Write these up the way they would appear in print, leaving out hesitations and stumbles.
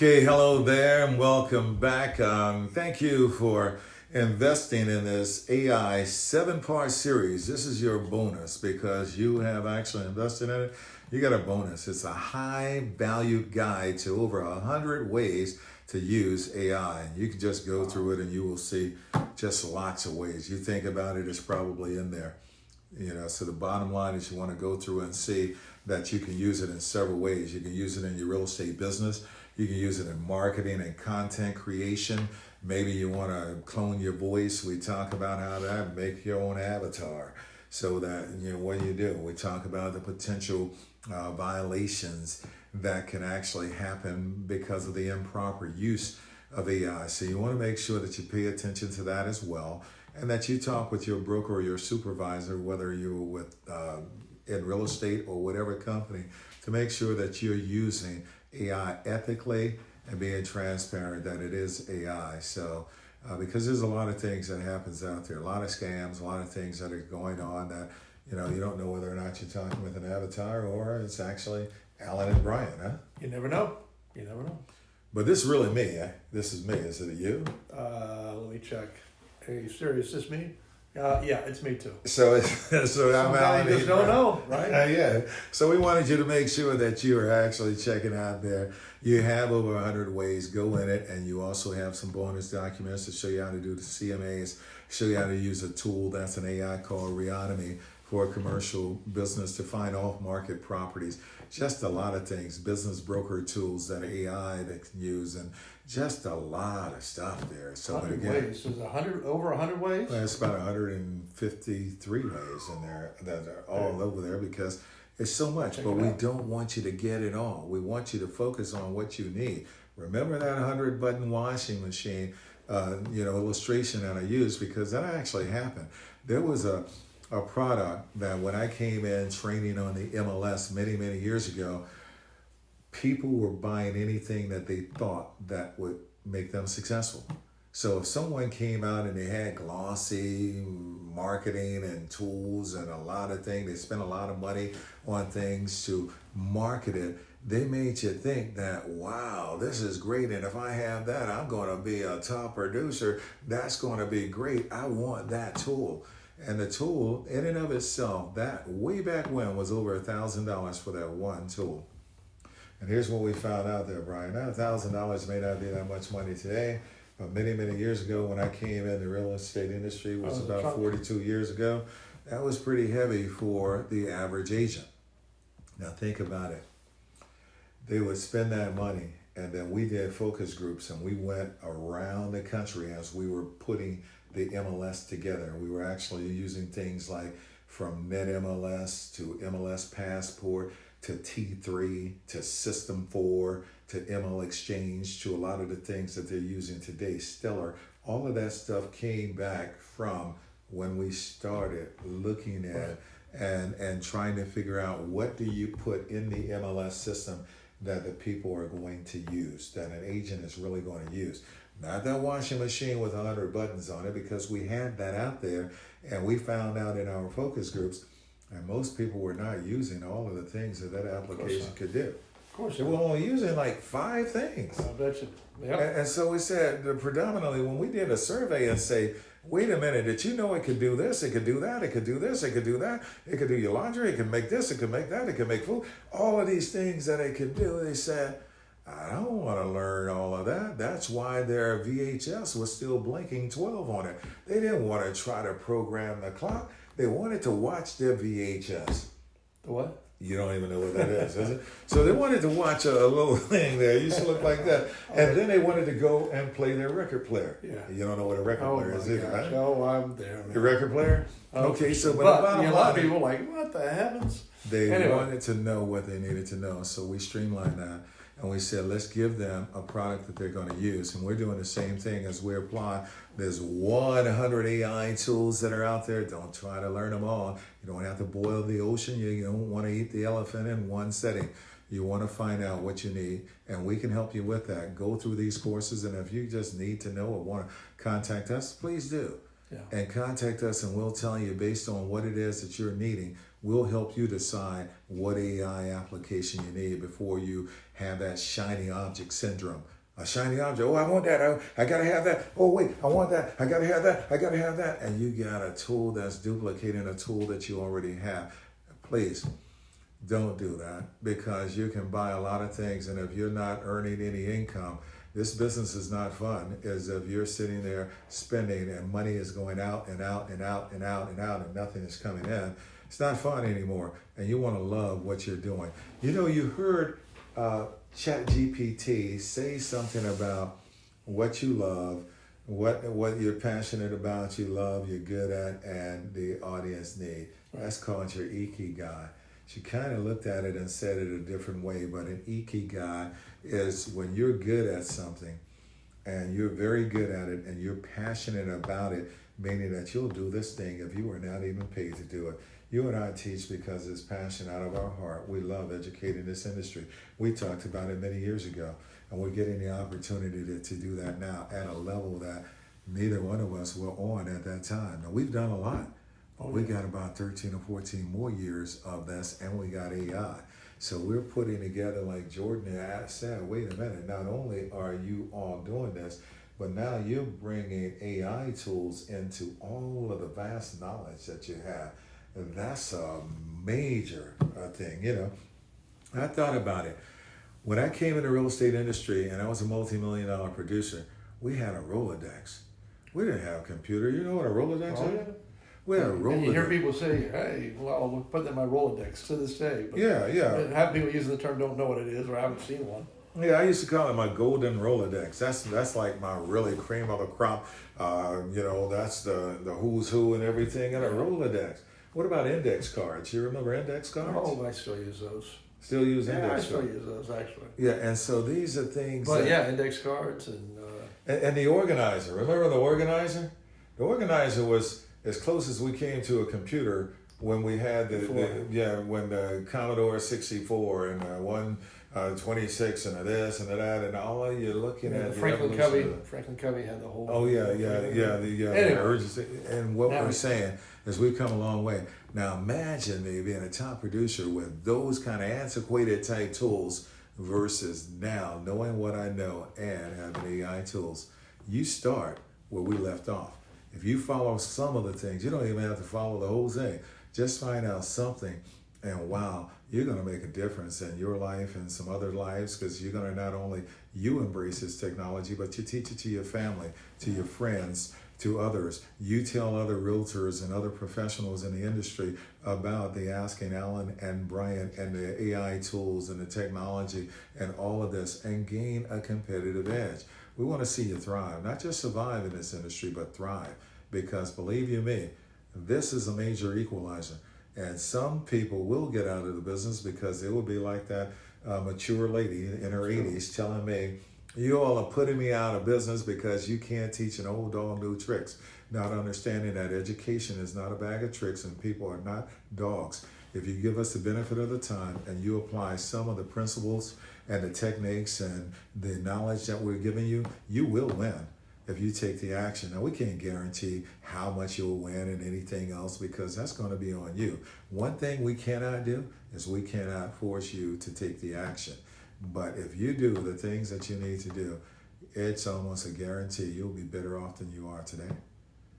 Okay, hello there and welcome back. Thank you for investing in this AI 7-part series. This is your bonus because you have actually invested in it. You got a bonus. It's a high value guide to over 100 ways to use AI. You can just go through it and you will see just lots of ways. You think about it, it's probably in there. So the bottom line is you want to go through and see that you can use it in several ways. You can use it in your real estate business. You can use it in marketing and content creation. Maybe you want to clone your voice. We talk about how to make your own avatar so that, what do you do? We talk about the potential violations that can actually happen because of the improper use of AI. So you want to make sure that you pay attention to that as well, and that you talk with your broker or your supervisor, whether you're with in real estate or whatever company, to make sure that you're using AI ethically and being transparent that it is AI. So because there's a lot of things that happens out there, a lot of scams, a lot of things that are going on that you don't know whether or not you're talking with an avatar or it's actually Alan and Brian, huh? You never know. You never know. But this is really me, eh? This is me. Is it you? Let me check. Are you serious? Is this me? Yeah, it's me too. So I'm Alan. You just don't know, right? Yeah. So we wanted you to make sure that you are actually checking out there. You have over 100 ways. Go in it, and you also have some bonus documents to show you how to do the CMAs, show you how to use a tool that's an AI called Reonomy for a commercial business to find off-market properties. Just a lot of things, business broker tools that AI that can use, and just a lot of stuff there. So 100 ways. There's over 100 ways? Well, it's about 153 ways in there that are all over there because it's so much, but we don't want you to get it all. We want you to focus on what you need. Remember that 100-button washing machine illustration that I used, because that actually happened. There was a product that when I came in training on the MLS many, many years ago, people were buying anything that they thought that would make them successful. So if someone came out and they had glossy marketing and tools and a lot of things, they spent a lot of money on things to market it, they made you think that, wow, this is great. And if I have that, I'm going to be a top producer. That's going to be great. I want that tool. And the tool in and of itself, that way back when was over $1,000 for that one tool. And here's what we found out there, Brian. Now, $1,000 may not be that much money today, but many, many years ago when I came in the real estate industry, was about 42 years ago, that was pretty heavy for the average agent. Now think about it. They would spend that money, and then we did focus groups, and we went around the country as we were putting the MLS together. We were actually using things like from Net MLS to MLS Passport to T3 to System 4 to ML Exchange to a lot of the things that they're using today, Stellar. All of that stuff came back from when we started looking at and trying to figure out what do you put in the MLS system that the people are going to use, that an agent is really going to use. Not that washing machine with 100 buttons on it, because we had that out there and we found out in our focus groups, and most people were not using all of the things that application could do. Of course. They were only using like 5 things. I bet you. Yep. And so we said, predominantly, when we did a survey and say, wait a minute, did you know it could do this, it could do that, it could do this, it could do that, it could do your laundry, it could make this, it could make that, it could make food, all of these things that it could do, they said, I don't want to learn all of that. That's why their VHS was still blinking 12 on it. They didn't want to try to program the clock. They wanted to watch their VHS. The what? You don't even know what that is it? So they wanted to watch a little thing there. It used to look like that. And then they wanted to go and play their record player. Yeah. You don't know what a record player is either, right? Oh, I'm there. The record player? Okay, so but a lot of people are like, what the heavens? They wanted to know what they needed to know. So we streamlined that. And we said, let's give them a product that they're going to use. And we're doing the same thing as we apply. There's 100 AI tools that are out there. Don't try to learn them all. You don't have to boil the ocean. You don't want to eat the elephant in one setting. You want to find out what you need, and we can help you with that. Go through these courses, and if you just need to know or want to contact us, please do. and contact us, and we'll tell you based on what it is that you're needing. We'll help you decide what AI application you need before you have that shiny object syndrome. A shiny object. Oh, I want that. I gotta have that. Oh, wait, I want that. I gotta have that. I gotta have that. And you got a tool that's duplicating a tool that you already have. Please don't do that, because you can buy a lot of things, and if you're not earning any income, this business is not fun. As if you're sitting there spending and money is going out and out and out and out and out and nothing is coming in. It's not fun anymore, and you want to love what you're doing. You know, you heard ChatGPT say something about what you love, what you're passionate about, you love, you're good at, and the audience need. That's called your ikigai. She kind of looked at it and said it a different way, but an ikigai is when you're good at something and you're very good at it and you're passionate about it, meaning that you'll do this thing if you were not even paid to do it. You and I teach because it's passion out of our heart. We love educating this industry. We talked about it many years ago, and we're getting the opportunity to do that now at a level that neither one of us were on at that time. Now, we've done a lot. We got about 13 or 14 more years of this, and we got AI. So we're putting together, like Jordan said, wait a minute, not only are you all doing this, but now you're bringing AI tools into all of the vast knowledge that you have. And that's a major thing, you know. I thought about it. When I came in the real estate industry and I was a multi-million-dollar producer, we had a Rolodex. We didn't have a computer. You know what a Rolodex is? Yeah. We had a Rolodex. And you hear people say, hey, well, I'll put that in my Rolodex to this day. But Yeah. half people using the term don't know what it is or haven't seen one. Yeah, I used to call it my golden Rolodex. That's like my really cream of the crop. You know, that's the who's who and everything in a Rolodex. What about index cards? You remember index cards? Oh, I still use those. Still use Yeah, I index still cards? use those, actually. Yeah, and so these are things But that, yeah, index cards and the organizer. Remember the organizer? The organizer was as close as we came to a computer when we had when the Commodore 64 and 126 and this and that, and all of you looking at the Franklin evolution Covey had the whole. Oh yeah. Anyway. The urgency. And what Now we're saying is we've come a long way. Now imagine me being a top producer with those kind of antiquated type tools versus now knowing what I know and having AI tools. You start where we left off. If you follow some of the things, you don't even have to follow the whole thing. Just find out something, and wow, you're going to make a difference in your life and some other lives, because you're going to not only you embrace this technology, but you teach it to your family, to your friends, to others. You tell other realtors and other professionals in the industry about the Asking Alan and Brian and the AI tools and the technology and all of this, and gain a competitive edge. We want to see you thrive, not just survive in this industry, but thrive. Because believe you me, this is a major equalizer. And some people will get out of the business because they will be like that mature lady in her 80s telling me, you all are putting me out of business because you can't teach an old dog new tricks. Not understanding that education is not a bag of tricks and people are not dogs. If you give us the benefit of the time and you apply some of the principles and the techniques and the knowledge that we're giving you, you will win if you take the action. Now, we can't guarantee how much you'll win and anything else because that's going to be on you. One thing we cannot do is we cannot force you to take the action. But if you do the things that you need to do, it's almost a guarantee you'll be better off than you are today.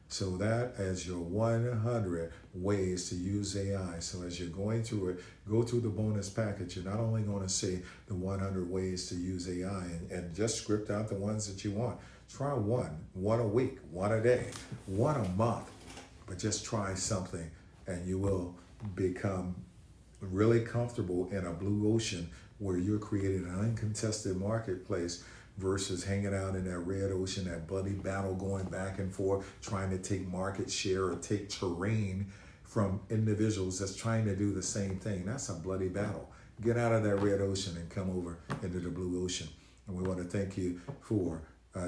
So that is your 100 ways to use AI. So as you're going through it, go through the bonus package. You're not only going to see the 100 ways to use AI and just script out the ones that you want. Try one a week, one a day, one a month, but just try something and you will become really comfortable in a blue ocean where you're creating an uncontested marketplace versus hanging out in that red ocean, that bloody battle going back and forth, trying to take market share or take terrain from individuals that's trying to do the same thing. That's a bloody battle. Get out of that red ocean and come over into the blue ocean. And we want to thank you for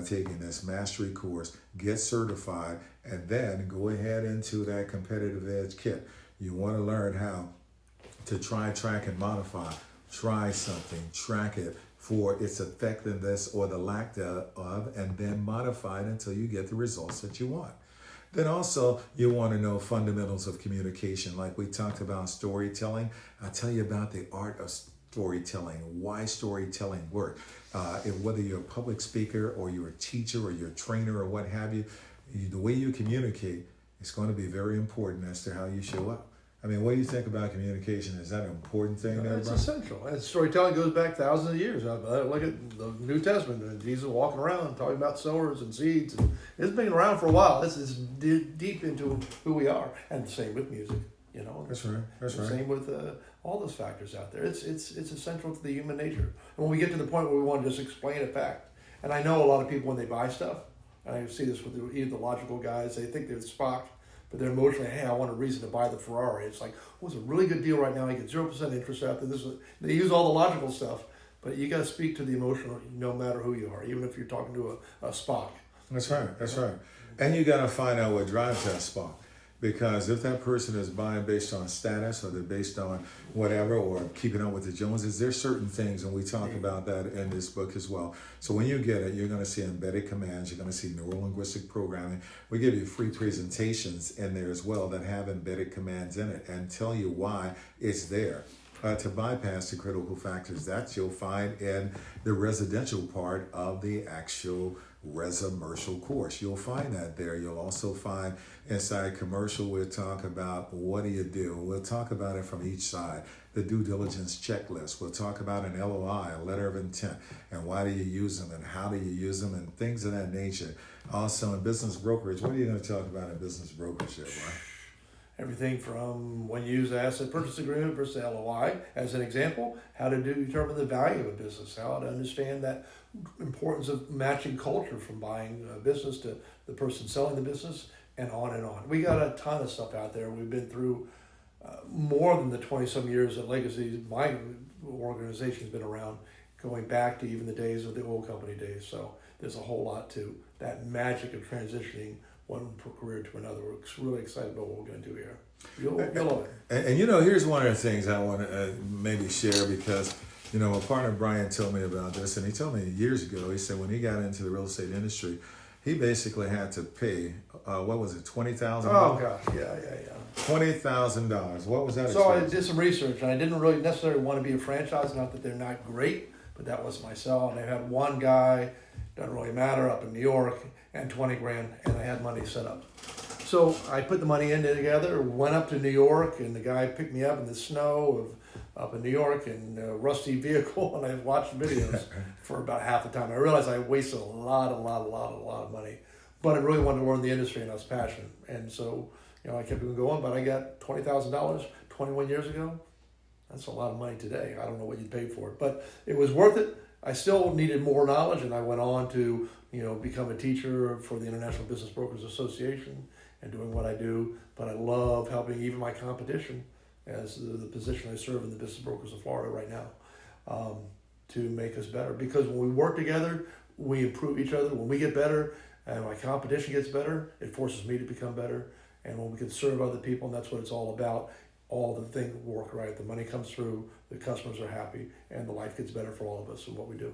taking this mastery course, get certified, and then go ahead into that competitive edge kit. You want to learn how to try, track, and modify. Try something, track it for its effectiveness or the lack thereof, and then modify it until you get the results that you want. Then also you want to know fundamentals of communication. Like we talked about storytelling. I'll tell you about the art of storytelling, why storytelling works. Whether you're a public speaker or you're a teacher or you're a trainer or what have you, the way you communicate is going to be very important as to how you show up. I mean, what do you think about communication? Is that an important thing there, It's bro? essential. And storytelling goes back thousands of years. Look at the New Testament, and Jesus walking around talking about sowers and seeds. And it's been around for a while. This is deep into who we are. And the same with music, you know. That's right. That's right. Same with all those factors out there. It's essential to the human nature. And when we get to the point where we want to just explain a fact, and I know a lot of people when they buy stuff, and I see this with even the logical guys, they think they're Spock, but they're emotionally, hey, I want a reason to buy the Ferrari. It's like, well, it's a really good deal right now. I get 0% interest after this. They use all the logical stuff, but you got to speak to the emotional no matter who you are, even if you're talking to a Spock. That's right. That's right. And you got to find out what drives that spark. Because if that person is buying based on status or they're based on whatever or keeping up with the Joneses, there's certain things, and we talk about that in this book as well. So when you get it, you're going to see embedded commands, you're going to see neuro-linguistic programming. We give you free presentations in there as well that have embedded commands in it and tell you why it's there. To bypass the critical factors that you'll find in the residential part of the actual commercial course. You'll find that there. You'll also find inside commercial, we'll talk about what do you do. We'll talk about it from each side. The due diligence checklist. We'll talk about an LOI, a letter of intent, and why do you use them and how do you use them and things of that nature. Also in business brokerage, what are you going to talk about in business brokerage there, Brian? Everything from when you use an asset purchase agreement versus LOI, as an example, how to determine the value of a business, how to understand that importance of matching culture from buying a business to the person selling the business, and on and on. We got a ton of stuff out there. We've been through more than the 20-some years that Legacy, my organization's been around, going back to even the days of the oil company days. So there's a whole lot to that magic of transitioning one career to another. We're really excited about what we're going to do here. You'll love it. And you know, here's one of the things I want to maybe share because, you know, my partner Brian told me about this, and he told me years ago, he said when he got into the real estate industry, he basically had to pay, what was it, $20,000? Oh, gosh, yeah. $20,000. What was that? So I did some research, and I didn't really necessarily want to be a franchise, not that they're not great, but that was my sell. And I had one guy, doesn't really matter, up in New York, and 20 grand, and I had money set up. So I put the money in together, went up to New York, and the guy picked me up in the snow up in New York in a rusty vehicle, and I watched videos for about half the time. I realized I wasted a lot of money, but I really wanted to learn the industry, and I was passionate. And so, you know, I kept on going, but I got $20,000 21 years ago. That's a lot of money today. I don't know what you'd pay for it, but it was worth it. I still needed more knowledge, and I went on to, you know, become a teacher for the International Business Brokers Association and doing what I do. But I love helping even my competition, as the position I serve in the Business Brokers of Florida right now, to make us better. Because when we work together, we improve each other. When we get better and my competition gets better, it forces me to become better. And when we can serve other people, and that's what it's all about, all the things work right. The money comes through, the customers are happy, and the life gets better for all of us in what we do.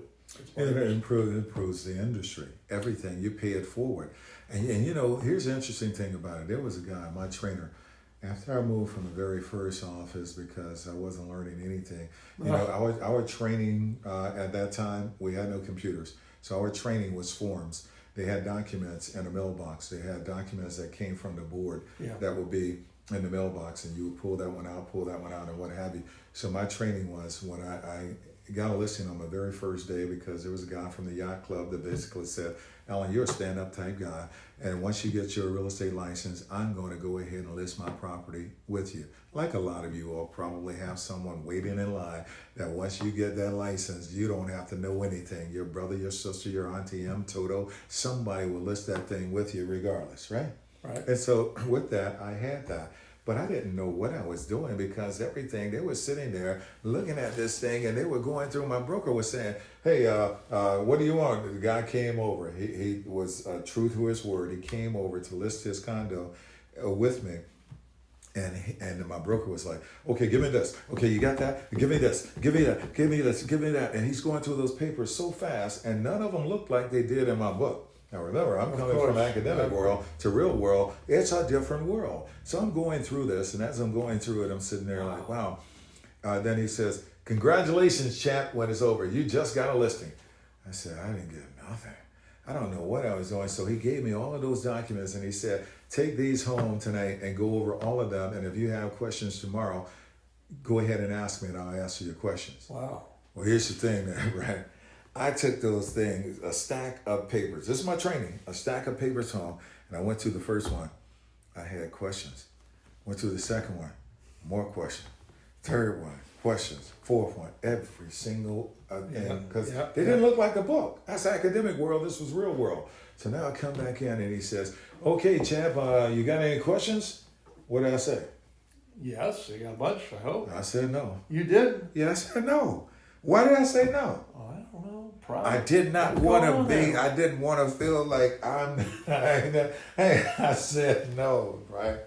And it improves the industry. Everything, you pay it forward. And you know, here's the interesting thing about it. There was a guy, my trainer, after I moved from the very first office because I wasn't learning anything. You know, our training at that time, we had no computers. So our training was forms. They had documents in a mailbox. They had documents that came from the board that would be in the mailbox, and you would pull that one out, and what have you. So my training was when I got a listing on my very first day because there was a guy from the yacht club that basically said, Alan, you're a stand-up type guy, and once you get your real estate license, I'm going to go ahead and list my property with you. Like a lot of you all probably have someone waiting in line that once you get that license, you don't have to know anything. Your brother, your sister, your auntie, Toto, somebody will list that thing with you regardless, right? Right. And so with that, I had that. But I didn't know what I was doing because everything, they were sitting there looking at this thing and they were going through, my broker was saying, hey, what do you want? The guy came over. He was true to his word. He came over to list his condo with me. And my broker was like, okay, give me this. Okay, you got that? Give me this. Give me that. Give me this. Give me that. And he's going through those papers so fast, and none of them looked like they did in my book. Now remember, I'm Of coming course. from academic world to real world. It's a different world. So I'm going through this, and as I'm going through it, I'm sitting there like, wow. Then he says, congratulations, champ, when it's over. You just got a listing. I said, I didn't get nothing. I don't know what I was doing. So he gave me all of those documents, and he said, take these home tonight and go over all of them. And if you have questions tomorrow, go ahead and ask me, and I'll answer your questions. Wow. Well, here's the thing, man, right? I took those things, a stack of papers. This is my training, a stack of papers home, and I went to the first one. I had questions. Went to the second one, more questions. Third one, questions. Fourth one, every single thing, because they didn't look like a book. That's academic world. This was real world. So now I come back in, and he says, "Okay, champ, you got any questions?" What did I say? Yes, you got a bunch, I hope. I said no. You did? Yeah, I said no. Why did I say no? Oh, I don't know. Probably. I did not want to be, I didn't want to feel like hey, I said no, right?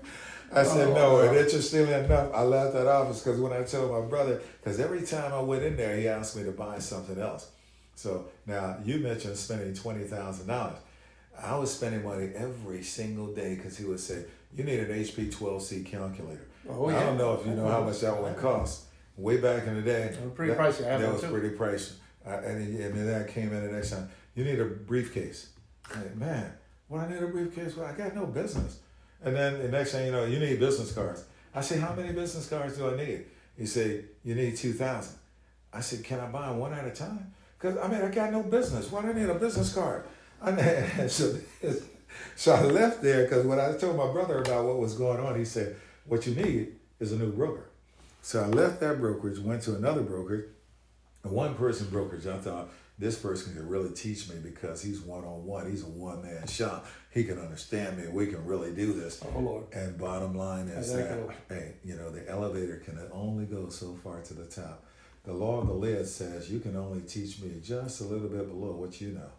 I said no, and interestingly enough, I left that office because when I told my brother, because every time I went in there, he asked me to buy something else. So now you mentioned spending $20,000. I was spending money every single day because he would say, you need an HP 12C calculator. Oh, now, yeah. I don't know if you know how much that one cost. Way back in the day, It was pretty pricey. I have that one was too. pretty pricey. And then that came in the next time. You need a briefcase. Like, man, what I need a briefcase for? I got no business. And then the next thing you know, you need business cards. I say, how many business cards do I need? He said, you need 2,000. I said, can I buy them one at a time? Because, I got no business. Why do I need a business card? So I left there because when I told my brother about what was going on, he said, what you need is a new broker. So I left that brokerage, went to another brokerage, a one-person brokerage. I thought, this person can really teach me because he's one-on-one. He's a one-man shop. He can understand me. We can really do this. Oh, Lord. And bottom line is that, Exactly. hey, the elevator can only go so far to the top. The law of the lid says you can only teach me just a little bit below what you know.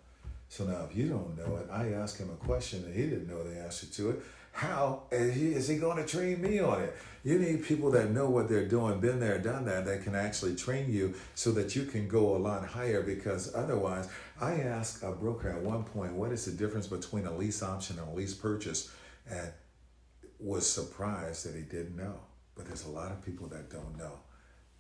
So now if you don't know it, I asked him a question and he didn't know the answer to it. How is he going to train me on it? You need people that know what they're doing, been there, done that can actually train you so that you can go a lot higher, because otherwise, I asked a broker at one point, what is the difference between a lease option and a lease purchase? And was surprised that he didn't know. But there's a lot of people that don't know,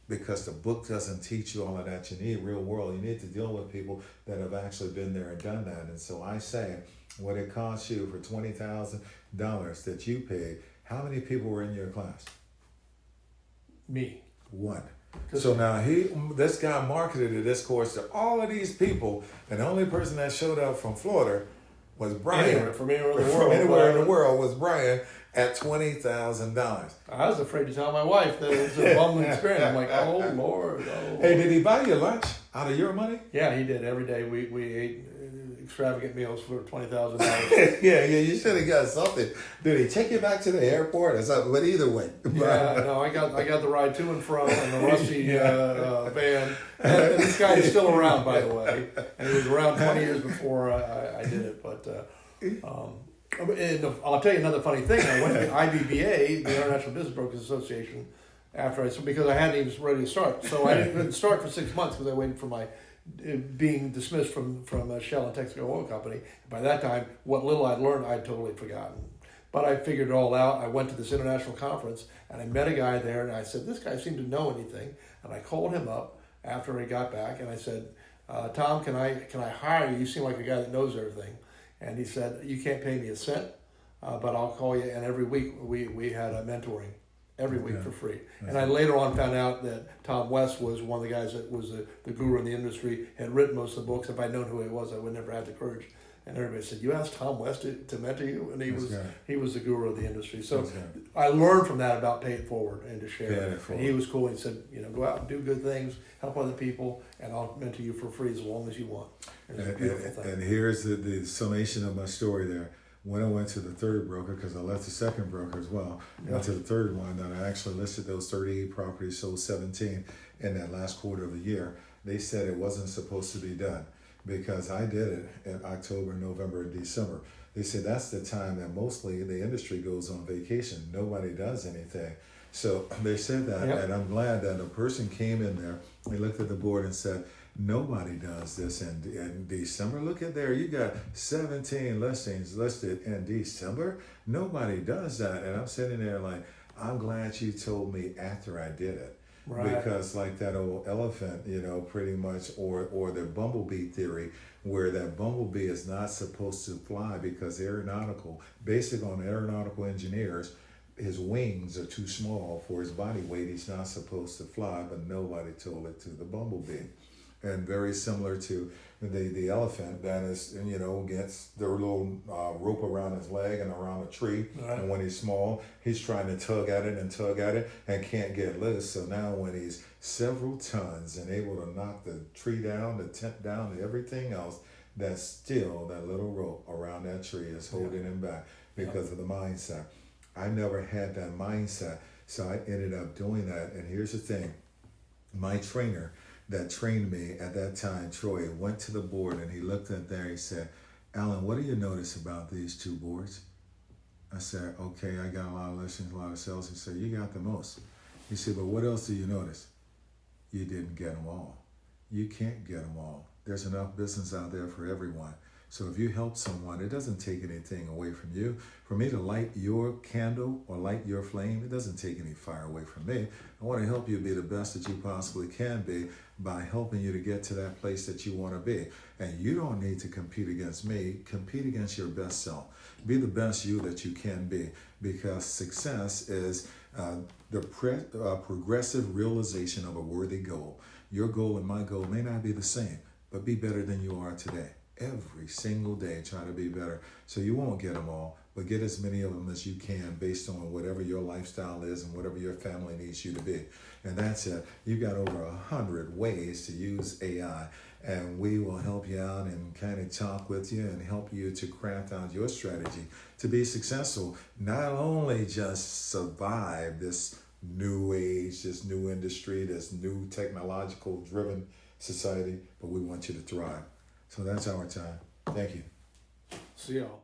because the book doesn't teach you all of that. You need real world. You need to deal with people that have actually been there and done that. And so I say, what it costs you for $20,000 that you paid, how many people were in your class? Me. One. So now this guy marketed this course to all of these people, and the only person that showed up from Florida was Brian. From anywhere in the From world. anywhere in the world was Brian at $20,000. I was afraid to tell my wife that it was a bumbling experience. I'm like, oh, Lord. Oh. Hey, did he buy you lunch out of your money? Yeah, he did. Every day we ate extravagant meals for $20,000. yeah, you should have got something. Did he take you back to the airport or something? But either way. Yeah, no, I got the ride to and from in the rusty van. And this guy is still around, by the way. And he was around 20 years before I did it. But and I'll tell you another funny thing. I went to the IBBA, the International Business Brokers Association, because I hadn't even ready to start. So I didn't start for 6 months because I waited for my being dismissed from Shell and Texaco Oil Company. By that time, what little I'd learned, I'd totally forgotten. But I figured it all out. I went to this international conference, and I met a guy there, and I said, this guy seemed to know anything. And I called him up after he got back, and I said, Tom, can I hire you? You seem like a guy that knows everything. And he said, you can't pay me a cent, but I'll call you. And every week we had a mentoring. Every week for free. And I later on found out that Tom West was one of the guys that was the guru in the industry, had written most of the books. If I'd known who he was, I would never have the courage. And everybody said, you asked Tom West to mentor you? And he was the guru of the industry. So I learned from that about pay it forward and to share. And he was cool. He said, go out and do good things, help other people, and I'll mentor you for free as long as you want. It was a beautiful thing. And here's the summation of my story there. When I went to the third broker, because I left the second broker as well, went to the third one, and I actually listed those 38 properties, sold 17 in that last quarter of the year. They said it wasn't supposed to be done because I did it in October, November, and December. They said that's the time that mostly the industry goes on vacation. Nobody does anything. So they said that, and I'm glad that a person came in there, they looked at the board and said, Nobody does this in December. Look at there, you got 17 listings listed in December. Nobody does that. And I'm sitting there like, I'm glad you told me after I did it. Right. Because like that old elephant, pretty much, or the bumblebee theory, where that bumblebee is not supposed to fly because based on aeronautical engineers, his wings are too small for his body weight. He's not supposed to fly, but nobody told it to the bumblebee. And very similar to the elephant that is, gets the little rope around his leg and around a tree. Right. And when he's small, he's trying to tug at it and can't get loose. So now when he's several tons and able to knock the tree down, the tent down, and everything else, that's still that little rope around that tree is holding him back because of the mindset. I never had that mindset, so I ended up doing that. And here's the thing, my trainer that trained me at that time, Troy, went to the board and he looked at there. He said, "Alan, what do you notice about these two boards?" I said, "Okay, I got a lot of listings, a lot of sales." He said, "You got the most." He said, "But what else do you notice?" "You didn't get them all. You can't get them all. There's enough business out there for everyone. So if you help someone, it doesn't take anything away from you. For me to light your candle or light your flame, it doesn't take any fire away from me. I want to help you be the best that you possibly can be by helping you to get to that place that you want to be. And you don't need to compete against me. Compete against your best self. Be the best you that you can be, because success is the progressive realization of a worthy goal. Your goal and my goal may not be the same, but be better than you are today. Every single day, try to be better. So you won't get them all, but get as many of them as you can based on whatever your lifestyle is and whatever your family needs you to be. And that's it. You've got over 100 ways to use AI, and we will help you out and kind of talk with you and help you to craft out your strategy to be successful. Not only just survive this new age, this new industry, this new technological driven society, but we want you to thrive. So that's our time. Thank you. See y'all.